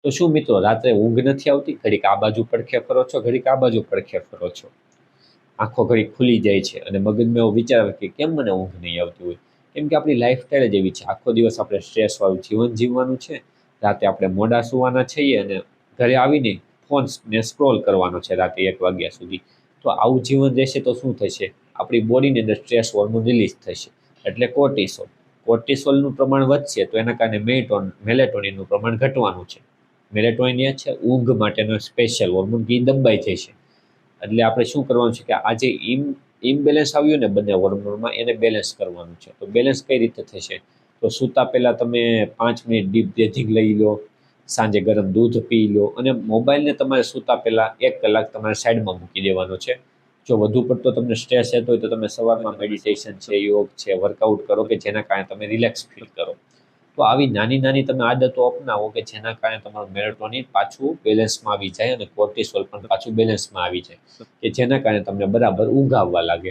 તો શું મિત્રો રાત્રે ઊંઘ નથી આવતી? ઘડીક આ બાજુ પડખે ફરો છો, ઘડીક આ બાજુ પડખે ફરો છો, આંખો ઘડીક ખુલી જાય છે અને મગજમાં એવો વિચાર આવે કે કેમ મને ઊંઘ નહીં આવતી હોય? કેમ કે આપણી લાઈફસ્ટાઈલ જ એવી છે, આખો દિવસ આપણે સ્ટ્રેસવાળું જીવન જીવવાનું છે, રાતે આપણે મોડા સૂવાના છીએ અને ઘરે આવીને ફોન્સને સ્ક્રોલ કરવાનો છે રાતે 1 વાગ્યા સુધી. તો આવું જીવન રહેશે તો શું થશે? આપણી બોડીની અંદર સ્ટ્રેસ હોર્મોન રિલીઝ થશે, એટલે કોર્ટિસોલ. કોર્ટિસોલનું પ્રમાણ વધશે તો એના કારણે મેલેટોનિનનું પ્રમાણ ઘટવાનું છે. મેલેટોનિન એ છે ઊંઘ માટેનો સ્પેશિયલ હોર્મોન, એ દબાઈ જશે. એટલે આપણે શું કરવાનું છે કે આ જે ઇમ્બેલેન્સ આવ્યું ને બંને હોર્મોનમાં, એને બેલેન્સ કરવાનું છે. તો બેલેન્સ કઈ રીતે થશે? તો સૂતા પહેલાં તમે 5 મિનિટ ડીપ બ્રેથિંગ લઈ લો, સાંજે ગરમ દૂધ પી લો, અને મોબાઈલને તમારે સૂતા પહેલાં 1 કલાક તમારે સાઈડમાં મૂકી દેવાનો છે. જો વધુ પડતો તમને સ્ટ્રેસ રહેતો હોય તો તમે સવારમાં મેડિટેશન છે, યોગ છે, વર્કઆઉટ કરો કે જેના કારણે તમે રિલેક્સ ફીલ કરો. તો આવી નાની નાની તમે આદતો અપનાવો કે જેના કારણે તમારું મેલેટોનિન પાછું બેલેન્સમાં આવી જાય અને કોર્ટિસોલ પણ પાછું બેલેન્સમાં આવી જાય, કે જેના કારણે તમને બરાબર ઊંઘ આવવા લાગે.